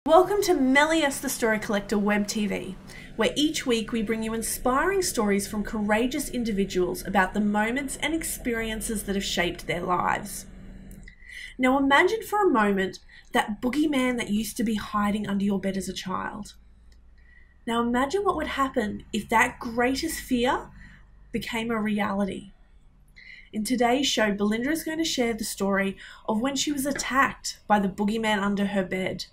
Welcome to MellyS the Story Collector Web TV, where each week we bring you inspiring stories from courageous individuals about the moments and experiences that have shaped their lives. Now imagine for a moment that boogeyman that used to be hiding under your bed as a child. Now imagine what would happen if that greatest fear became a reality. In today's show, Belinda is going to share the story of when she was attacked by the boogeyman under her bed.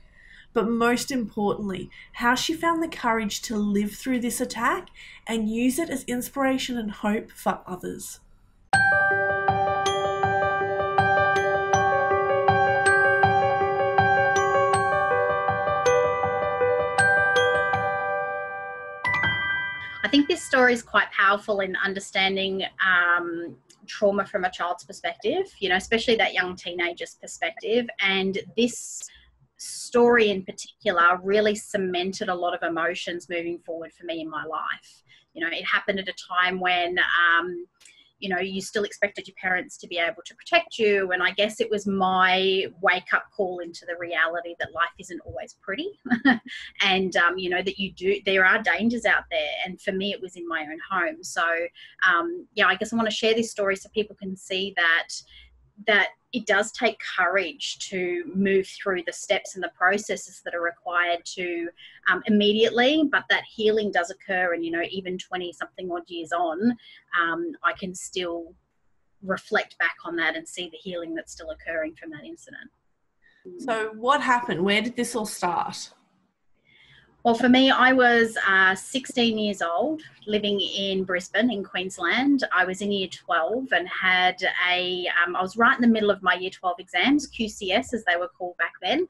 But most importantly, how she found the courage to live through this attack and use it as inspiration and hope for others. I think this story is quite powerful in understanding trauma from a child's perspective, especially that young teenager's perspective. And this story in particular really cemented a lot of emotions moving forward for me in my life. It happened at a time when, you still expected your parents to be able to protect you. And I guess it was my wake up call into the reality that life isn't always pretty and, that there are dangers out there. And for me, it was in my own home. So, I guess I want to share this story so people can see that it does take courage to move through the steps and the processes that are required to immediately, but that healing does occur. And, even 20 something odd years on, I can still reflect back on that and see the healing that's still occurring from that incident. So what happened? Where did this all start? Well, for me, I was 16 years old, living in Brisbane in Queensland. I was in year 12 and had I was right in the middle of my year 12 exams, QCS as they were called back then.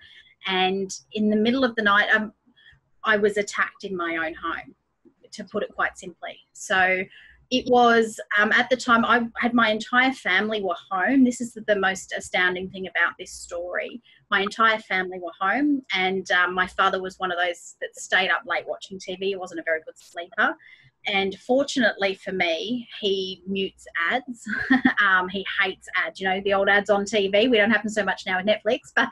And in the middle of the night, I was attacked in my own home, to put it quite simply. So it was, at the time, I had my entire family were home. This is the most astounding thing about this story. My entire family were home, and my father was one of those that stayed up late watching TV. He wasn't a very good sleeper. And fortunately for me, he mutes ads. He hates ads, the old ads on TV. We don't have them so much now with Netflix, but,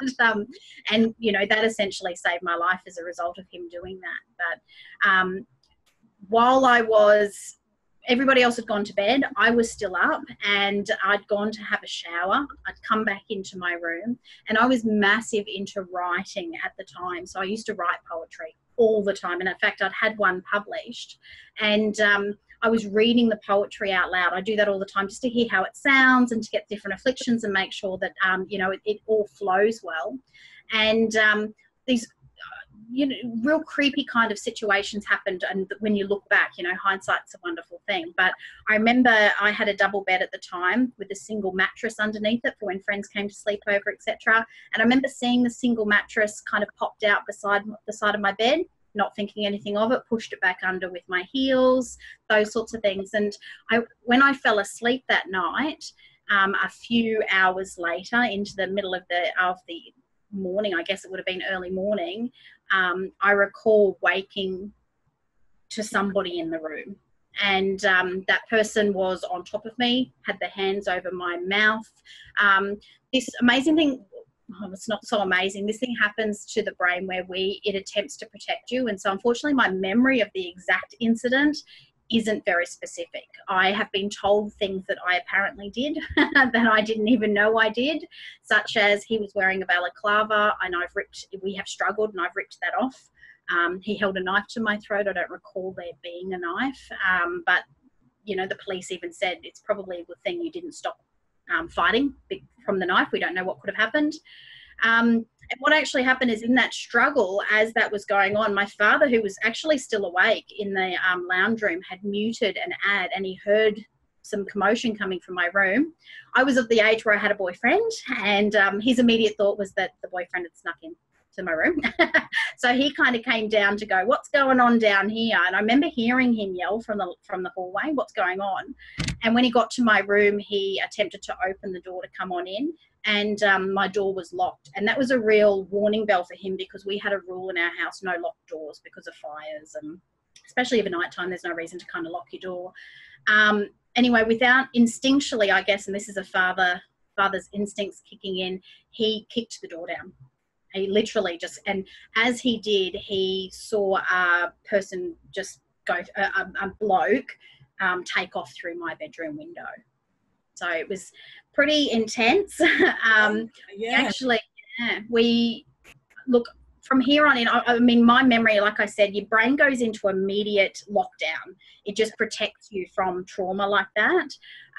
that essentially saved my life as a result of him doing that. But while everybody else had gone to bed, I was still up, and I'd gone to have a shower. I'd come back into my room, and I was massive into writing at the time. So I used to write poetry all the time. And in fact, I'd had one published, and I was reading the poetry out loud. I do that all the time just to hear how it sounds and to get different afflictions and make sure that, it all flows well. And these real creepy kind of situations happened, and when you look back, hindsight's a wonderful thing. But I remember I had a double bed at the time with a single mattress underneath it for when friends came to sleep over, etc. And I remember seeing the single mattress kind of popped out beside the side of my bed, not thinking anything of it, pushed it back under with my heels, those sorts of things. And when I fell asleep that night, a few hours later, into the middle of the morning, I guess it would have been early morning, I recall waking to somebody in the room, and that person was on top of me, had their hands over my mouth. This amazing thing, it's not so amazing, this thing happens to the brain where it attempts to protect you. And so unfortunately my memory of the exact incident isn't very specific. I have been told things that I apparently did that I didn't even know I did, such as he was wearing a balaclava and we have struggled and I've ripped that off. He held a knife to my throat. I don't recall there being a knife, but the police even said it's probably a good thing you didn't stop fighting from the knife. We don't know what could have happened. And what actually happened is, in that struggle, as that was going on, my father, who was actually still awake in the lounge room, had muted an ad, and he heard some commotion coming from my room. I was of the age where I had a boyfriend, and his immediate thought was that the boyfriend had snuck in to my room. So he kind of came down to go, what's going on down here? And I remember hearing him yell from the hallway, what's going on? And when he got to my room, he attempted to open the door to come on in, and my door was locked. And that was a real warning bell for him, because we had a rule in our house, no locked doors because of fires, and especially over night time, there's no reason to kind of lock your door. Anyway, without instinctually, I guess, and this is a father's instincts kicking in, he kicked the door down. He literally just, and as he did, he saw a person just go, a bloke take off through my bedroom window. So it was pretty intense. Actually, we look from here on in. I mean, my memory, like I said, your brain goes into immediate lockdown. It just protects you from trauma like that.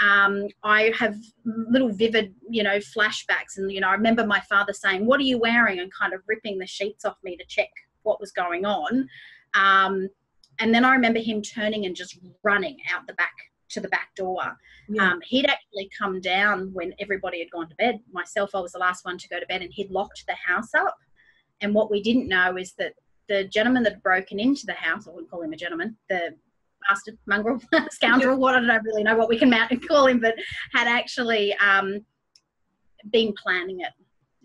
I have little vivid, flashbacks, and I remember my father saying, "What are you wearing?" and kind of ripping the sheets off me to check what was going on. And then I remember him turning and just running out the back to the back door. He'd actually come down when everybody had gone to bed. Myself, I was the last one to go to bed, and he'd locked the house up. And what we didn't know is that the gentleman that had broken into the house, I wouldn't call him a gentleman, the bastard, mongrel, scoundrel, I don't really know what we can call him, but had actually been planning it.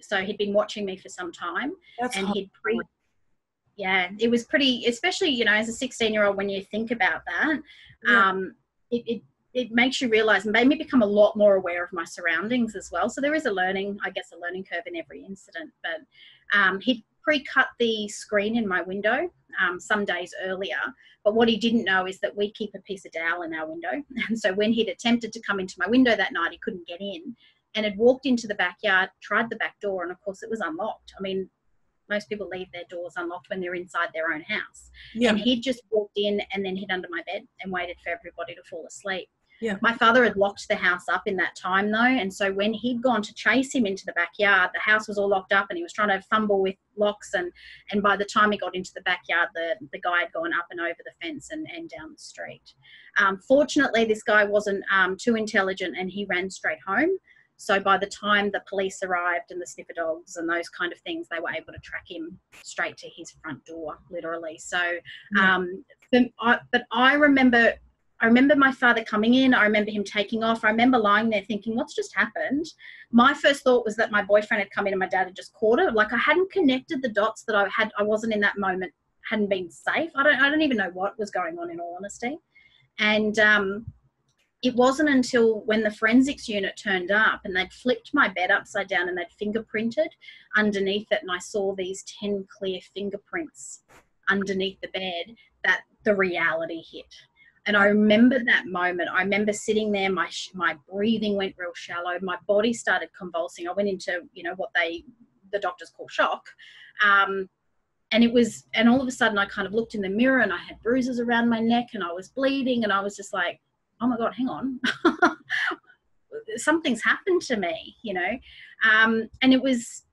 So he'd been watching me for some time. It was pretty, especially, as a 16-year-old, when you think about that, it makes you realize and made me become a lot more aware of my surroundings as well. So there is a learning curve in every incident. But he'd pre-cut the screen in my window some days earlier. But what he didn't know is that we keep a piece of dowel in our window. And so when he'd attempted to come into my window that night, he couldn't get in, and had walked into the backyard, tried the back door, and of course it was unlocked. I mean, most people leave their doors unlocked when they're inside their own house. And he'd just walked in and then hid under my bed and waited for everybody to fall asleep. My father had locked the house up in that time, though, and so when he'd gone to chase him into the backyard, the house was all locked up and he was trying to fumble with locks, and by the time he got into the backyard, the guy had gone up and over the fence and down the street. Fortunately, this guy wasn't too intelligent, and he ran straight home. So by the time the police arrived and the sniffer dogs and those kind of things, they were able to track him straight to his front door, literally. So, but I remember my father coming in. I remember him taking off. I remember lying there thinking, what's just happened? My first thought was that my boyfriend had come in and my dad had just caught her. Like, I hadn't connected the dots that I wasn't in that moment, hadn't been safe. I don't even know what was going on, in all honesty. And, it wasn't until when the forensics unit turned up and they'd flipped my bed upside down and they'd fingerprinted underneath it, and I saw these 10 clear fingerprints underneath the bed, that the reality hit. And I remember that moment. I remember sitting there, my breathing went real shallow, my body started convulsing. I went into, what the doctors call shock. And all of a sudden I kind of looked in the mirror and I had bruises around my neck and I was bleeding, and I was just like, oh my God, hang on. Something's happened to me, and it was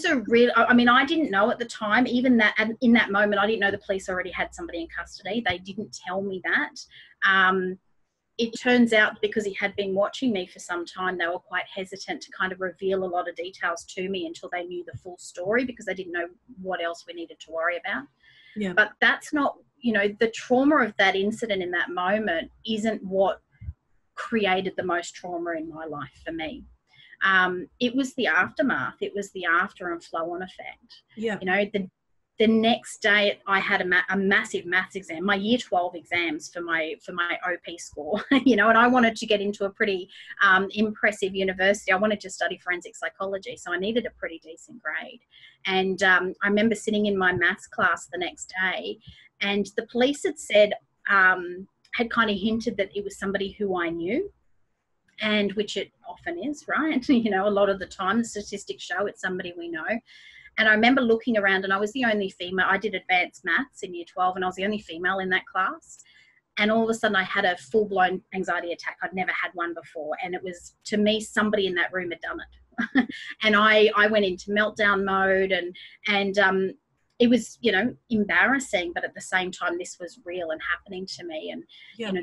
a real, I mean, I didn't know at the time, even that in that moment, I didn't know the police already had somebody in custody. They didn't tell me that. It turns out because he had been watching me for some time, they were quite hesitant to kind of reveal a lot of details to me until they knew the full story, because they didn't know what else we needed to worry about. Yeah. But that's not, the trauma of that incident in that moment isn't what created the most trauma in my life for me. It was the aftermath. It was the after and flow on effect. Yeah. The next day I had a massive maths exam, my year 12 exams for my OP score, and I wanted to get into a pretty impressive university. I wanted to study forensic psychology, so I needed a pretty decent grade. And I remember sitting in my maths class the next day, and the police had said, had kind of hinted that it was somebody who I knew, and which it often is, right? A lot of the time the statistics show it's somebody we know. And I remember looking around, and I was the only female. I did advanced maths in year 12 and I was the only female in that class. And all of a sudden I had a full-blown anxiety attack. I'd never had one before. And it was, to me, somebody in that room had done it. And I went into meltdown mode, and it was, embarrassing, but at the same time, this was real and happening to me. And,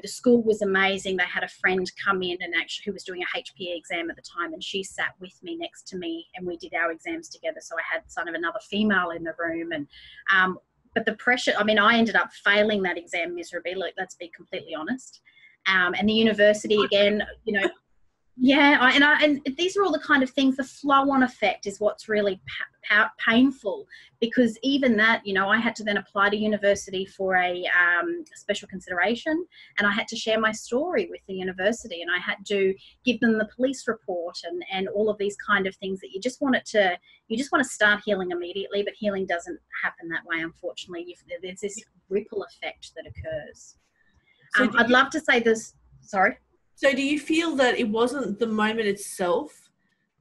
the school was amazing. They had a friend come in and actually who was doing a HPE exam at the time, and she sat with me next to me and we did our exams together. So I had sort of another female in the room, and, but the pressure, I mean, I ended up failing that exam miserably. Let's be completely honest. And the university again, Yeah, and these are all the kind of things. The flow-on effect is what's really painful, because even that, you know, I had to then apply to university for a special consideration, and I had to share my story with the university, and I had to give them the police report and all of these kind of things that you just want to start healing immediately, but healing doesn't happen that way, unfortunately. There's this ripple effect that occurs. So I'd love to say this. Sorry. So do you feel that it wasn't the moment itself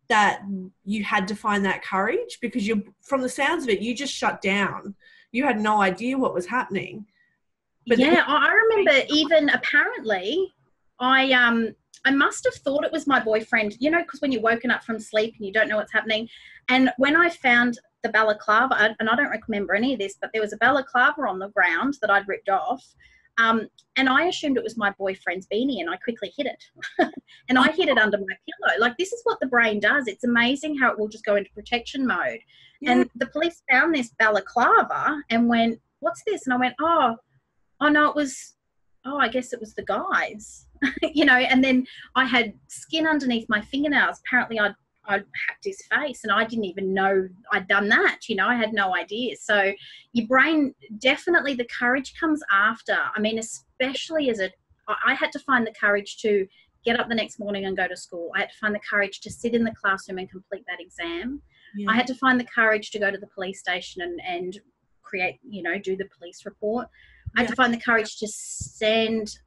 that you had to find that courage? Because from the sounds of it, you just shut down. You had no idea what was happening. But yeah, I remember even apparently I must have thought it was my boyfriend, you know, because when you're woken up from sleep and you don't know what's happening. And when I found the balaclava, and I don't remember any of this, but there was a balaclava on the ground that I'd ripped off. And I assumed it was my boyfriend's beanie, and I quickly hid it. And I hid it under my pillow. Like, this is what the brain does. It's amazing how it will just go into protection mode. Yeah. And the police found this balaclava and went, "What's this?" And I went, oh no, I guess it was the guy's, you know. And then I had skin underneath my fingernails. Apparently I'd hacked his face, and I didn't even know I'd done that. You know, I had no idea. So your brain, definitely the courage comes after. I mean, especially I had to find the courage to get up the next morning and go to school. I had to find the courage to sit in the classroom and complete that exam. Yeah. I had to find the courage to go to the police station and create, you know, do the police report. I had to find the courage to send,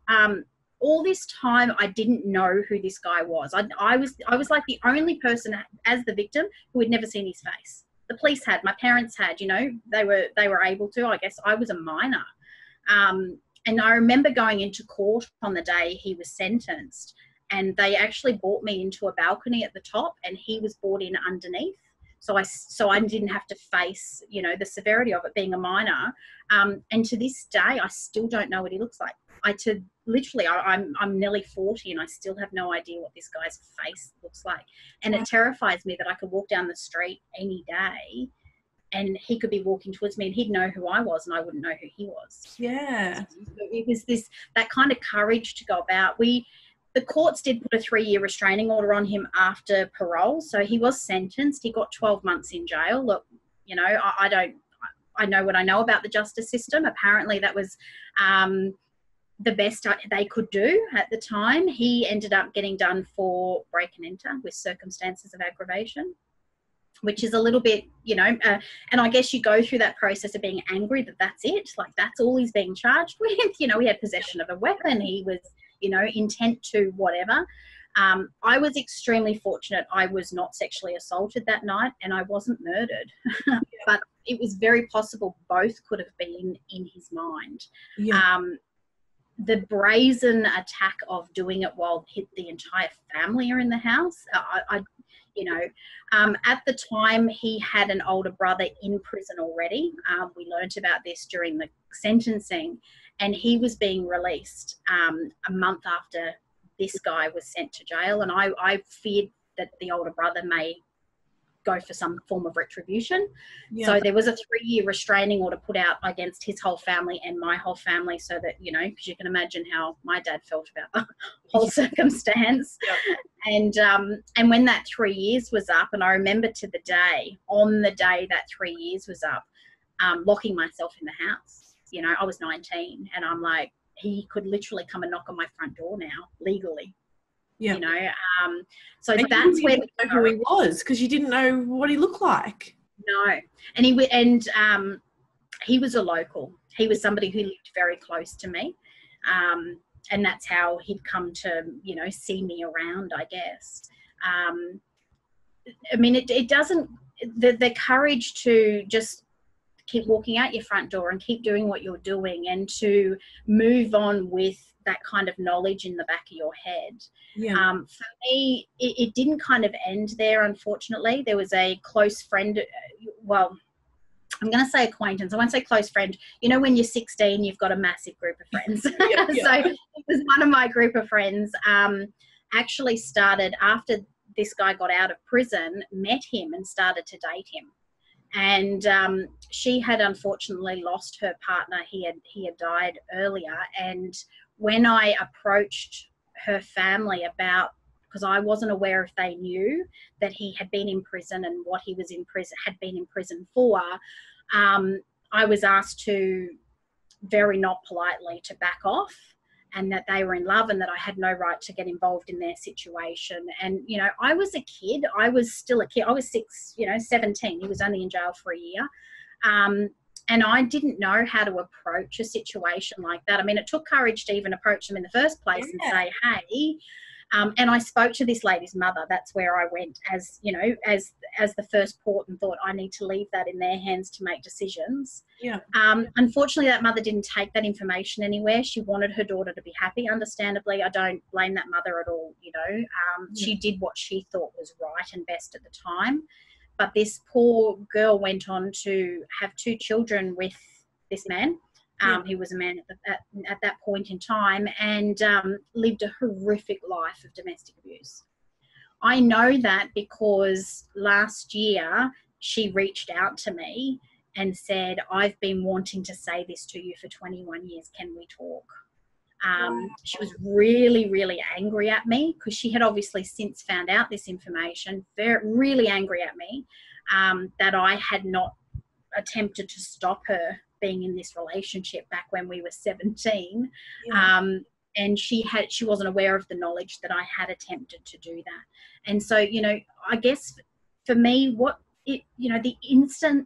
all this time I didn't know who this guy was. I was like the only person as the victim who had never seen his face. The police had, my parents had, you know, they were able to. I guess I was a minor. And I remember going into court on the day he was sentenced, and they actually brought me into a balcony at the top, and he was brought in underneath. So I didn't have to face, you know, the severity of it being a minor. And to this day, I still don't know what he looks like. I'm nearly 40 and I still have no idea what this guy's face looks like. And it terrifies me that I could walk down the street any day and he could be walking towards me and he'd know who I was and I wouldn't know who he was. Yeah. So it was that kind of courage to go about. The courts did put a 3-year restraining order on him after parole. So he was sentenced. He got 12 months in jail. Look, you know, I know what I know about the justice system. Apparently that was the best they could do at the time. He ended up getting done for break and enter with circumstances of aggravation, which is a little bit, you know, and I guess you go through that process of being angry that that's it. Like, that's all he's being charged with. You know, he had possession of a weapon. He was, you know, intent to whatever. I was extremely fortunate. I was not sexually assaulted that night and I wasn't murdered. But it was very possible both could have been in his mind. Yeah. The brazen attack of doing it while the entire family are in the house, at the time he had an older brother in prison already. We learnt about this during the sentencing, and he was being released a month after this guy was sent to jail. And I feared that the older brother may go for some form of retribution. Yeah. So there was a 3-year restraining order put out against his whole family and my whole family, so that, you know, because you can imagine how my dad felt about the whole circumstance. Yeah. And when that 3 years was up, and I remember to the day, on the day that 3 years was up, locking myself in the house. You know, I was 19 and I'm like, he could literally come and knock on my front door now, legally. Yeah. You know, so and that's where who he was, because you didn't know what he looked like. No, and he was a local. He was somebody who lived very close to me, and that's how he'd come to, you know, see me around, I guess. I mean, it doesn't, the courage to just keep walking out your front door and keep doing what you're doing and to move on with that kind of knowledge in the back of your head. Yeah. For me, it didn't kind of end there, unfortunately. There was a close friend, well, I'm going to say acquaintance. I won't say close friend. You know, when you're 16, you've got a massive group of friends. Yeah. So it was one of my group of friends actually started, after this guy got out of prison, met him and started to date him. And she had unfortunately lost her partner. He had died earlier. And when I approached her family about because I wasn't aware if they knew that he had been in prison and what he was in prison, had been in prison for. I was asked to, very not politely, to back off, and that they were in love and that I had no right to get involved in their situation. And, you know, I was a kid. I was still a kid. I was 17. He was only in jail for a year. And I didn't know how to approach a situation like that. I mean, it took courage to even approach them in the first place and say, hey, and I spoke to this lady's mother. That's where I went as, you know, as the first port, and thought, I need to leave that in their hands to make decisions. Yeah. Unfortunately, that mother didn't take that information anywhere. She wanted her daughter to be happy. Understandably, I don't blame that mother at all, you know. She did what she thought was right and best at the time. But this poor girl went on to have 2 children with this man. He was a man at that point in time, and lived a horrific life of domestic abuse. I know that because last year she reached out to me and said, I've been wanting to say this to you for 21 years. Can we talk? She was really, really angry at me, because she had obviously since found out this information, really angry at me, that I had not attempted to stop her being in this relationship back when we were 17. And she wasn't aware of the knowledge that I had attempted to do that. And so, you know, I guess for me, the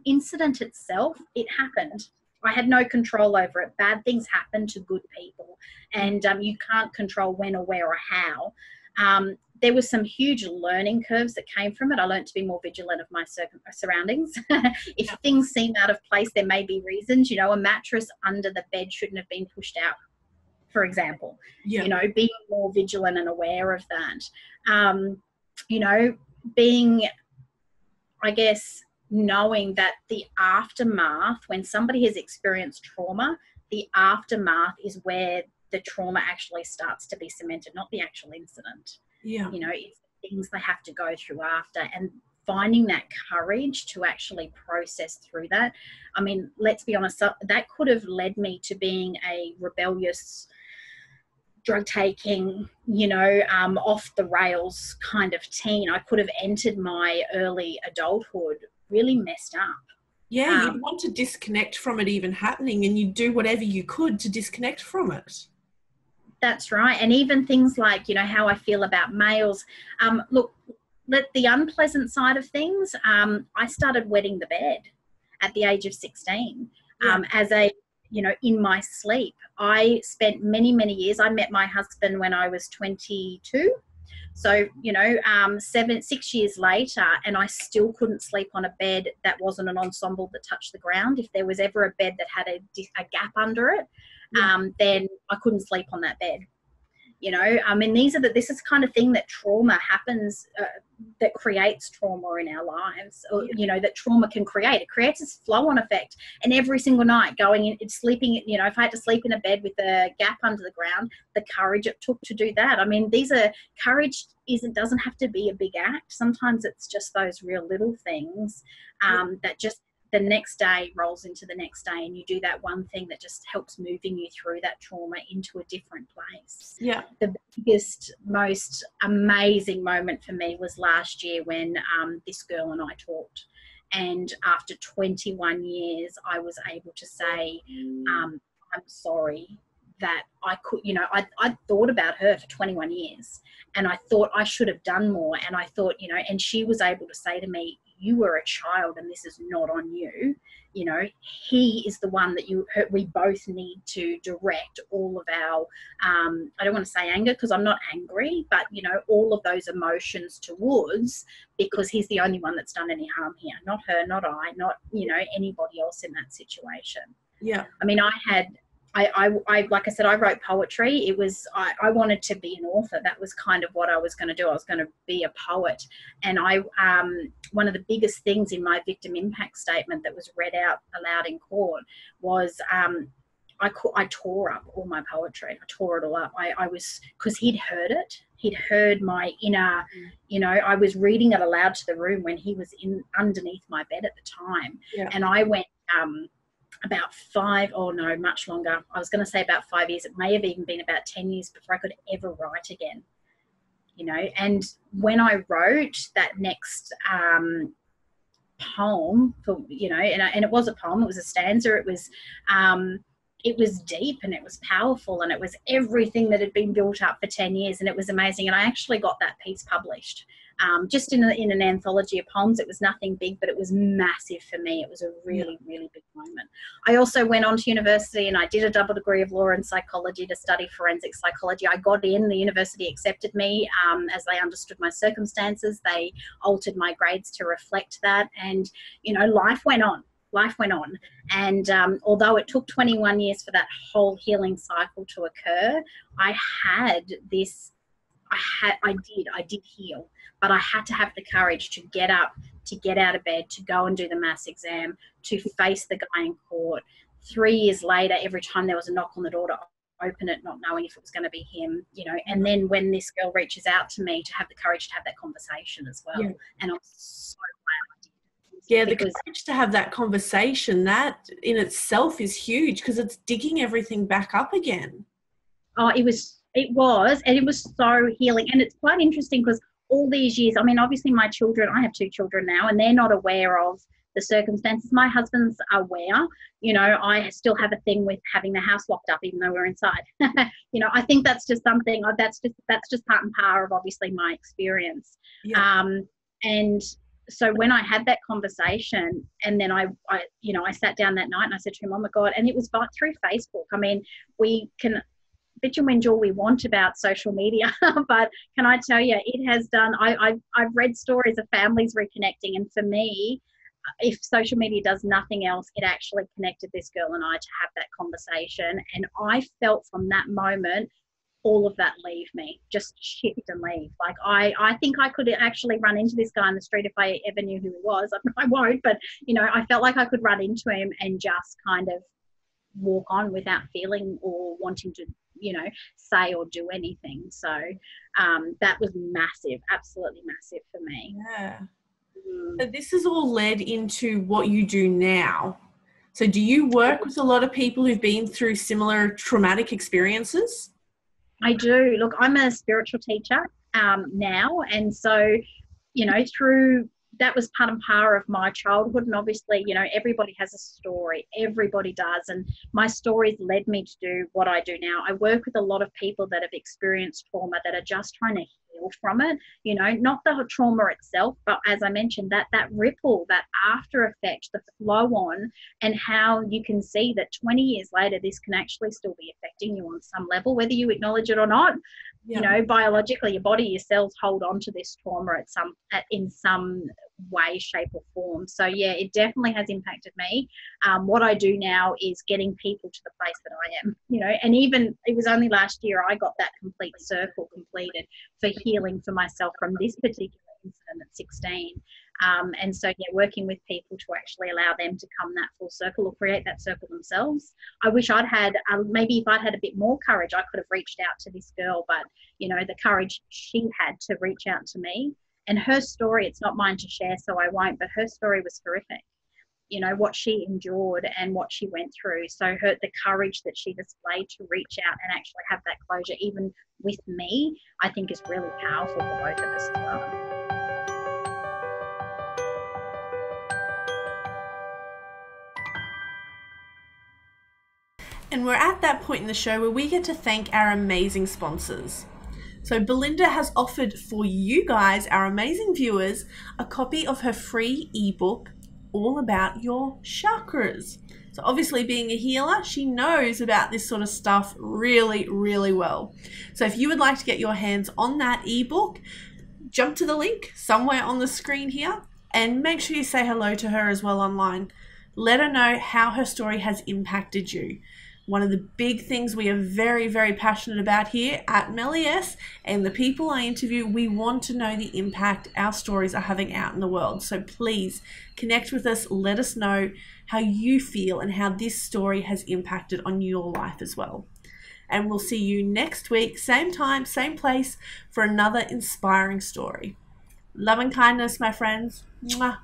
incident itself, it happened. I had no control over it. Bad things happen to good people, and you can't control when or where or how. There was some huge learning curves that came from it. I learned to be more vigilant of my surroundings. If things seem out of place, there may be reasons. You know, a mattress under the bed shouldn't have been pushed out, for example. You know, being more vigilant and aware of that. You know, being, I guess, knowing that the aftermath, when somebody has experienced trauma, the aftermath is where the trauma actually starts to be cemented, not the actual incident. You know, it's the things they have to go through after, and finding that courage to actually process through that. I mean, let's be honest, that could have led me to being a rebellious, drug taking, you know, off the rails kind of teen. I could have entered my early adulthood really messed up. Yeah, you'd want to disconnect from it even happening, and you'd do whatever you could to disconnect from it. That's right. And even things like, you know, how I feel about males. Look, the unpleasant side of things, I started wetting the bed at the age of 16 as a, you know, in my sleep. I spent many, many years. I met my husband when I was 22. So, you know, 6 years later, and I still couldn't sleep on a bed that wasn't an ensemble that touched the ground. If there was ever a bed that had a gap under it, then I couldn't sleep on that bed. You know, I mean, this is kind of thing that trauma happens, that creates trauma in our lives, or, you know, that trauma can create. It creates this flow-on effect. And every single night going in, it's sleeping, you know, if I had to sleep in a bed with a gap under the ground, the courage it took to do that. I mean, courage doesn't have to be a big act. Sometimes it's just those real little things that just the next day rolls into the next day, and you do that one thing that just helps moving you through that trauma into a different place. The biggest, most amazing moment for me was last year when this girl and I talked, and after 21 years I was able to say, I'm sorry that I could, you know, I thought about her for 21 years, and I thought I should have done more, and I thought, you know, and she was able to say to me, you were a child and this is not on you. You know, he is the one that we both need to direct all of our, I don't want to say anger, because I'm not angry, but, you know, all of those emotions towards, because he's the only one that's done any harm here. Not her, not I, not, you know, anybody else in that situation. I mean, I like I said, I wrote poetry. It was, I wanted to be an author. That was kind of what I was going to do. I was going to be a poet. And one of the biggest things in my victim impact statement that was read out aloud in court was, I tore up all my poetry. I tore it all up. I was, because he'd heard it. He'd heard my inner, you know, I was reading it aloud to the room when he was underneath my bed at the time. And I went, much longer. I was going to say about 5 years. It may have even been about 10 years before I could ever write again. you know. And when I wrote that next poem, for, you know, and it was a poem, it was a stanza, it was deep and it was powerful and it was everything that had been built up for 10 years, and it was amazing. And I actually got that piece published, just in an anthology of poems. It was nothing big, but it was massive for me. It was a really, really big moment. I also went on to university and I did a double degree of law and psychology to study forensic psychology. I got in, the university accepted me, as they understood my circumstances. They altered my grades to reflect that, and, you know, life went on. And although it took 21 years for that whole healing cycle to occur, I did heal, but I had to have the courage to get up, to get out of bed, to go and do the maths exam, to face the guy in court. 3 years later, every time there was a knock on the door, to open it, not knowing if it was going to be him, you know. And then when this girl reaches out to me, to have the courage to have that conversation as well. And I'm so glad I did. Yeah, the courage to have that conversation, that in itself is huge, because it's digging everything back up again. Oh, it was, and it was so healing. And it's quite interesting because all these years, I mean, obviously my children, I have 2 children now, and they're not aware of the circumstances. My husband's aware. You know, I still have a thing with having the house locked up even though we're inside. You know, I think that's just something, that's just part and parcel of obviously my experience. And so when I had that conversation, and then I sat down that night and I said to him, oh my God, and it was through Facebook. I mean, we can bitch and whinge all we want about social media, but can I tell you, it has done, I've read stories of families reconnecting, and for me, if social media does nothing else, it actually connected this girl and I to have that conversation. And I felt from that moment, all of that leave me, just shift and leave. Like I think I could actually run into this guy in the street if I ever knew who he was. I won't, but, you know, I felt like I could run into him and just kind of walk on without feeling or wanting to, you know, say or do anything. So that was massive, absolutely massive for me. Yeah. So this has all led into what you do now. So do you work with a lot of people who've been through similar traumatic experiences? I do. Look, I'm a spiritual teacher now, and so, you know, through that was part and parcel of my childhood. And obviously, you know, everybody has a story. Everybody does. And my stories led me to do what I do now. I work with a lot of people that have experienced trauma that are just trying to heal from it, you know, not the trauma itself, but as I mentioned, that ripple, that after effect, the flow on, and how you can see that 20 years later, this can actually still be affecting you on some level, whether you acknowledge it or not. You know, biologically, your body, your cells hold on to this trauma in some way, shape or form. So yeah, it definitely has impacted me. What I do now is getting people to the place that I am, you know, and even it was only last year I got that complete circle completed for healing for myself from this particular incident at 16. And so, yeah, working with people to actually allow them to come that full circle or create that circle themselves. I wish I'd had, maybe if I'd had a bit more courage, I could have reached out to this girl, but, you know, the courage she had to reach out to me, and her story, it's not mine to share, so I won't, but her story was horrific. You know, what she endured and what she went through. So the courage that she displayed to reach out and actually have that closure, even with me, I think is really powerful for both of us as well. And we're at that point in the show where we get to thank our amazing sponsors. So Belinda has offered for you guys, our amazing viewers, a copy of her free ebook all about your chakras. So obviously, being a healer, she knows about this sort of stuff really, really well. So if you would like to get your hands on that ebook, jump to the link somewhere on the screen here and make sure you say hello to her as well online. Let her know how her story has impacted you. One of the big things we are very, very passionate about here at MellyS and the people I interview, we want to know the impact our stories are having out in the world. So please connect with us. Let us know how you feel and how this story has impacted on your life as well. And we'll see you next week, same time, same place, for another inspiring story. Love and kindness, my friends. Mwah.